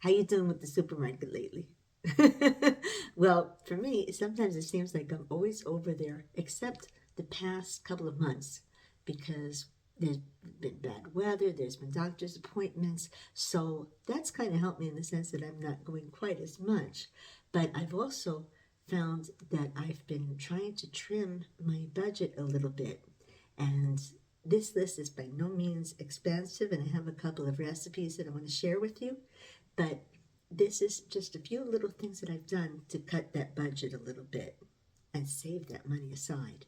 How you doing with the supermarket lately? Well, for me, sometimes it seems like I'm always over there, except the past couple of months, because there's been bad weather, there's been doctor's appointments, so that's kind of helped me in the sense that I'm not going quite as much. But I've also found that I've been trying to trim my budget a little bit, and this list is by no means expansive, and I have a couple of recipes that I want to share with you. But this is just a few little things that I've done to cut that budget a little bit and save that money aside.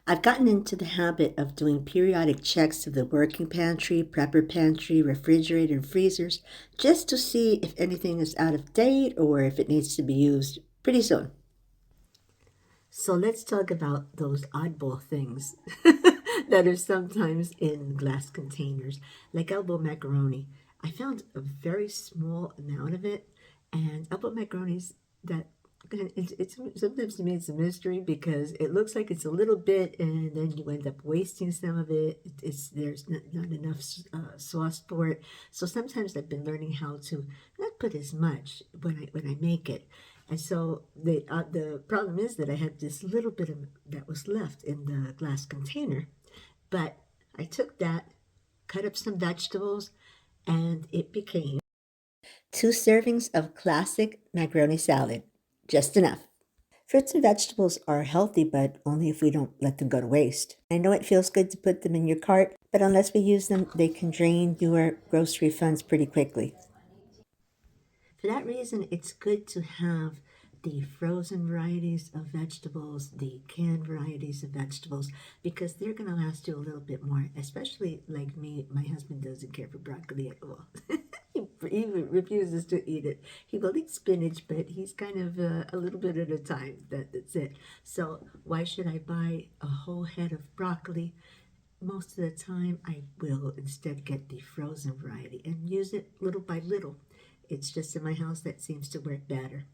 I've gotten into the habit of doing periodic checks of the working pantry, prepper pantry, refrigerator, and freezers just to see if anything is out of date or if it needs to be used pretty soon. So let's talk about those oddball things that are sometimes in glass containers, like elbow macaroni. I found a very small amount of it, and elbow macaroni's that it's sometimes to me it's a mystery because it looks like it's a little bit, and then you end up wasting some of it. It's there's not enough sauce for it, so sometimes I've been learning how to not put as much when I make it. And so the problem is that I had this little bit of that was left in the glass container, but I took that, cut up some vegetables, and it became 2 servings of classic macaroni salad. Just enough. Fruits and vegetables are healthy, but only if we don't let them go to waste. I know it feels good to put them in your cart, but unless we use them, they can drain your grocery funds pretty quickly. For that reason, it's good to have the frozen varieties of vegetables, the canned varieties of vegetables, because they're going to last you a little bit more, especially like me. My husband doesn't care for broccoli at all. He refuses to eat it. He will eat spinach, but he's kind of a little bit at a time. That's it. So why should I buy a whole head of broccoli? Most of the time, I will instead get the frozen variety and use it little by little. It's just in my house that seems to work better.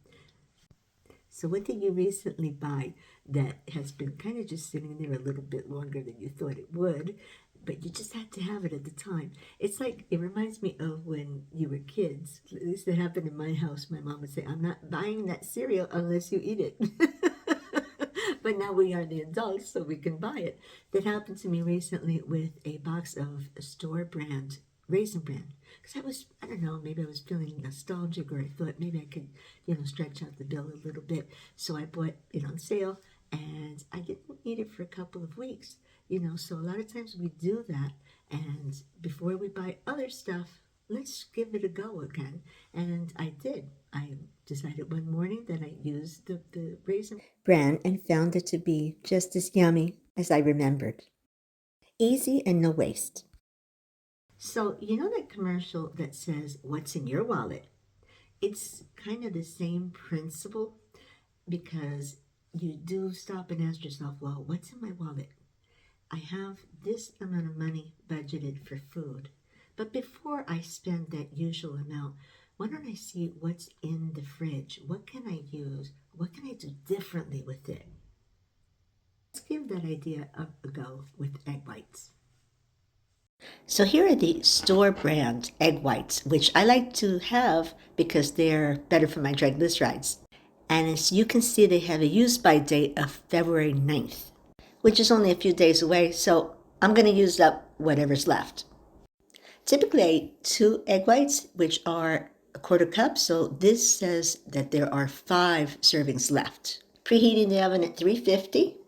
So, what did you recently buy that has been kind of just sitting there a little bit longer than you thought it would, but you just had to have it at the time? It's like, it reminds me of when you were kids. At least it happened in my house. My mom would say, I'm not buying that cereal unless you eat it. But now we are the adults, so we can buy it. That happened to me recently with a box of store brand Raisin Bran. Because I don't know, maybe I was feeling nostalgic, or I thought maybe I could, stretch out the bill a little bit. So I bought it on sale, and I didn't eat it for a couple of weeks. So a lot of times we do that, and before we buy other stuff, let's give it a go again. And I did. I decided one morning that I used the Raisin Bran and found it to be just as yummy as I remembered. Easy and no waste. So, you know that commercial that says, "What's in your wallet?" It's kind of the same principle, because you do stop and ask yourself, well, what's in my wallet? I have this amount of money budgeted for food. But before I spend that usual amount, why don't I see what's in the fridge? What can I use? What can I do differently with it? Let's give that idea a go with egg whites. So here are the store brand egg whites, which I like to have because they're better for my triglycerides. And as you can see, they have a use by date of February 9th, which is only a few days away, so I'm going to use up whatever's left. Typically, I eat 2 egg whites, which are a quarter cup, so this says that there are 5 servings left. Preheating the oven at 350.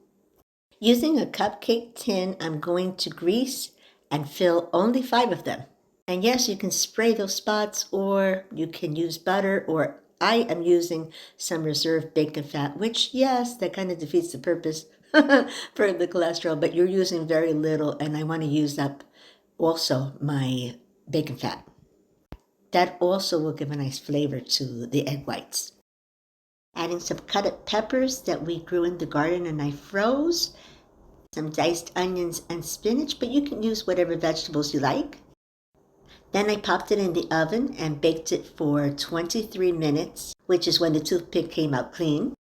Using a cupcake tin, I'm going to grease and fill only 5 of them. And yes, you can spray those spots, or you can use butter, or I am using some reserved bacon fat, which, yes, that kind of defeats the purpose for the cholesterol, but you're using very little, and I want to use up also my bacon fat. That also will give a nice flavor to the egg whites. Adding some cut up peppers that we grew in the garden and I froze, some diced onions and spinach, but you can use whatever vegetables you like. Then I popped it in the oven and baked it for 23 minutes, which is when the toothpick came out clean.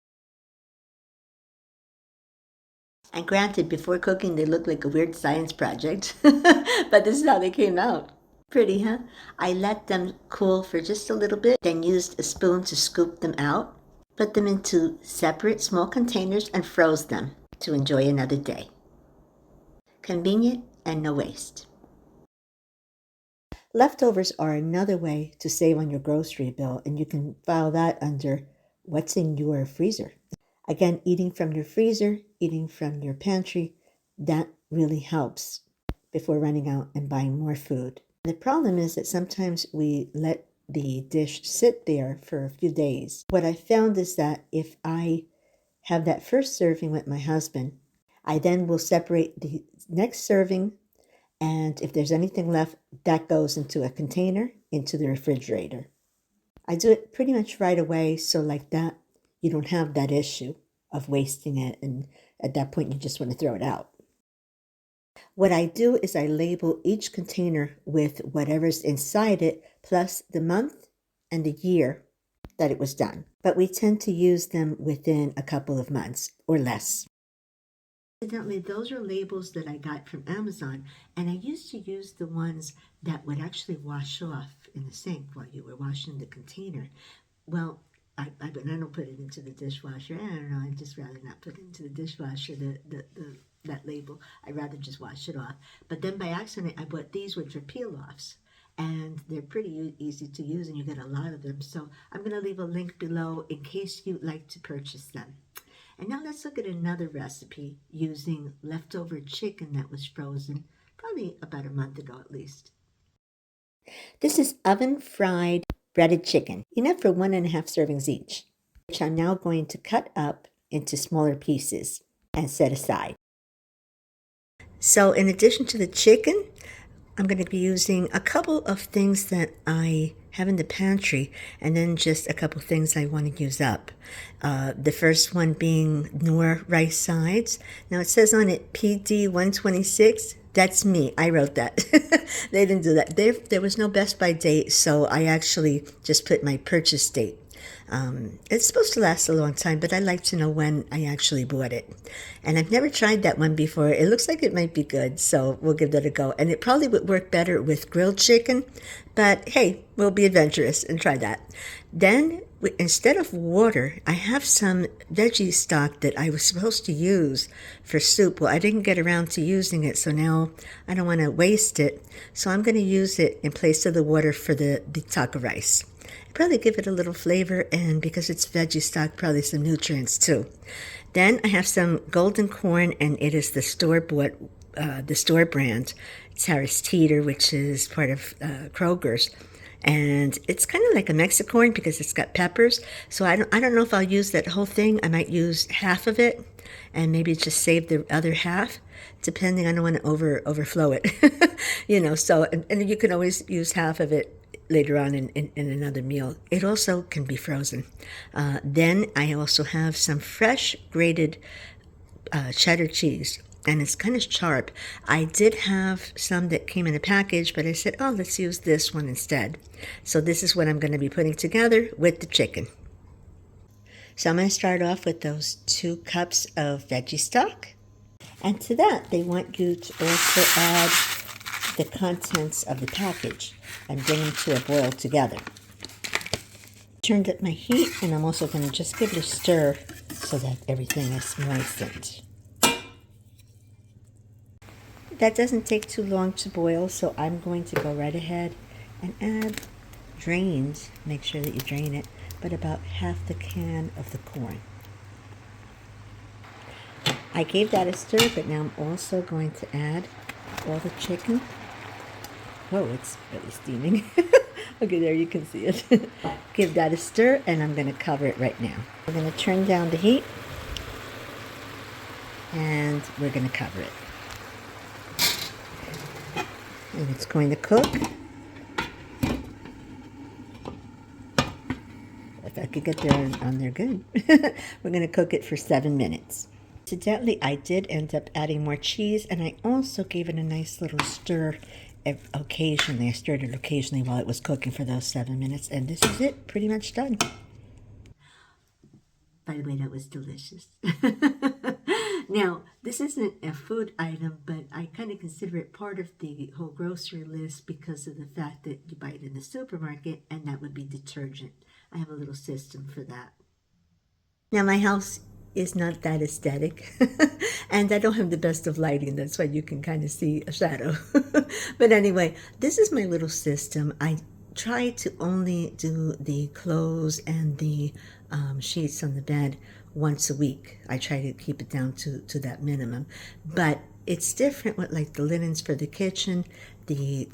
And granted, before cooking, they looked like a weird science project, but this is how they came out. Pretty, huh? I let them cool for just a little bit, then used a spoon to scoop them out, put them into separate small containers, and froze them to enjoy another day. Convenient and no waste. Leftovers are another way to save on your grocery bill, and you can file that under what's in your freezer. Again, eating from your freezer, eating from your pantry, that really helps before running out and buying more food. The problem is that sometimes we let the dish sit there for a few days. What I found is that if I have that first serving with my husband, I then will separate the next serving, and if there's anything left, that goes into a container into the refrigerator. I do it pretty much right away, so like that, you don't have that issue of wasting it, and at that point, you just want to throw it out. What I do is I label each container with whatever's inside it, plus the month and the year that it was done. But we tend to use them within a couple of months or less. Incidentally, those are labels that I got from Amazon, and I used to use the ones that would actually wash off in the sink while you were washing the container. Well, I don't put it into the dishwasher. I don't know. I'd just rather not put it into the dishwasher. That label. I'd rather just wash it off. But then by accident, I bought these, which are peel-offs, and they're pretty easy to use, and you get a lot of them. So I'm going to leave a link below in case you'd like to purchase them. And now let's look at another recipe using leftover chicken that was frozen probably about a month ago at least. This is oven fried breaded chicken, enough for 1.5 servings each, which I'm now going to cut up into smaller pieces and set aside. So in addition to the chicken, I'm going to be using a couple of things that I have in the pantry, and then just a couple things I want to use up. The first one being Knorr rice sides. Now it says on it PD 126. That's me. I wrote that. They didn't do that. There was no Best By date, so I actually just put my purchase date. It's supposed to last a long time, but I like to know when I actually bought it. And I've never tried that one before. It looks like it might be good, so we'll give that a go. And it probably would work better with grilled chicken, but hey, we'll be adventurous and try that. Then, instead of water, I have some veggie stock that I was supposed to use for soup. Well, I didn't get around to using it, so now I don't want to waste it. So I'm going to use it in place of the water for the taco rice. Probably give it a little flavor, and because it's veggie stock, probably some nutrients too. Then I have some golden corn, and it is the store-bought, the store brand. It's Harris Teeter, which is part of Kroger's. And it's kind of like a Mexicorn because it's got peppers. So I don't know if I'll use that whole thing. I might use half of it and maybe just save the other half, depending. I don't want to overflow it. So and you can always use half of it later on in another meal. It also can be frozen. Then I also have some fresh grated cheddar cheese, and it's kind of sharp. I did have some that came in a package, but I said, oh, let's use this one instead. So this is what I'm going to be putting together with the chicken. So I'm going to start off with those 2 cups of veggie stock. And to that, they want you to also add the contents of the package and bring them to a boil together. Turned up my heat, and I'm also going to just give it a stir so that everything is moistened. That doesn't take too long to boil, so I'm going to go right ahead and add drains. Make sure that you drain it, but about half the can of the corn. I gave that a stir, but now I'm also going to add all the chicken. Oh, it's really steaming. Okay, there you can see it. Give that a stir, and I'm going to cover it right now. I'm going to turn down the heat, and we're going to cover it. And it's going to cook. If I could get there on there good. We're going to cook it for 7 minutes. Incidentally, I did end up adding more cheese, and I also gave it a nice little stir occasionally. I stirred it occasionally while it was cooking for those 7 minutes, and this is it, pretty much done. By the way, that was delicious. Now, this isn't a food item, but I kind of consider it part of the whole grocery list because of the fact that you buy it in the supermarket, and that would be detergent. I have a little system for that. Now, my house is not that aesthetic, and I don't have the best of lighting. That's why you can kind of see a shadow. But anyway, this is my little system. I try to only do the clothes and the sheets on the bed once a week. I try to keep it down to that minimum. But it's different with like the linens for the kitchen, the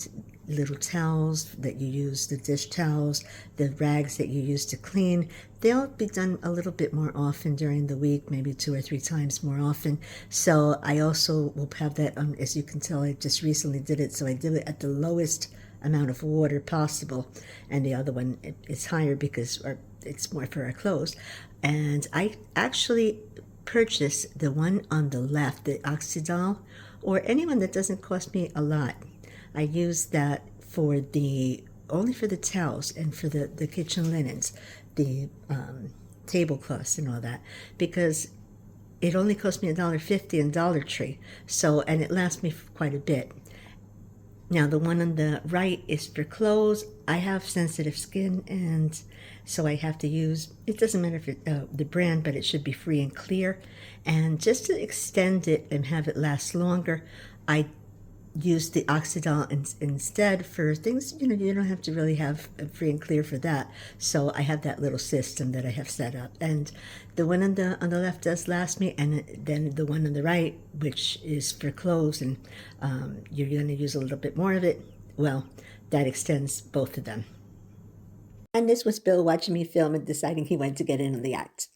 little towels that you use, the dish towels, the rags that you use to clean. They'll be done a little bit more often during the week, maybe 2 or 3 times more often. So I also will have that, as you can tell, I just recently did it. So I do it at the lowest amount of water possible. And the other one is higher because it's more for our clothes. And I actually purchased the one on the left, the Oxydol, or anyone that doesn't cost me a lot. I use that for the only for the towels and for the kitchen linens, the tablecloths and all that, because it only cost me $1.50 in Dollar Tree. So, and it lasts me for quite a bit. Now, the one on the right is for clothes. I have sensitive skin, and so I have to use, it doesn't matter if the brand, but it should be free and clear. And just to extend it and have it last longer, I use the Oxydol instead for things, you don't have to really have free and clear for that. So I have that little system that I have set up. And the one on the left does last me, and then the one on the right, which is for clothes, and you're going to use a little bit more of it, well, that extends both of them. And this was Bill watching me film and deciding he wanted to get in on the act.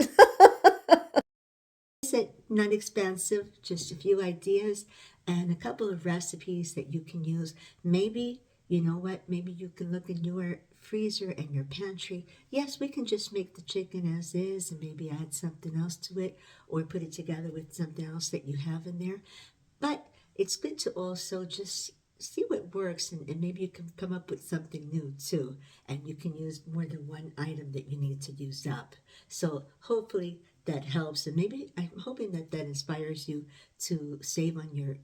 It not expensive, just a few ideas and a couple of recipes that you can use. Maybe, you know what, maybe you can look in your freezer and your pantry. Yes, we can just make the chicken as is and maybe add something else to it or put it together with something else that you have in there. But it's good to also just see what works, and maybe you can come up with something new too. And you can use more than one item that you need to use up. So hopefully that helps. And maybe I'm hoping that that inspires you to save on your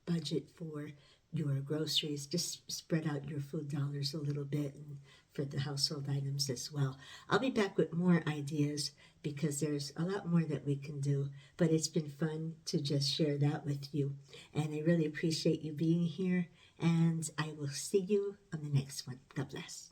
budget for your groceries. Just spread out your food dollars a little bit and for the household items as well. I'll be back with more ideas because there's a lot more that we can do, but it's been fun to just share that with you. And I really appreciate you being here, and I will see you on the next one. God bless.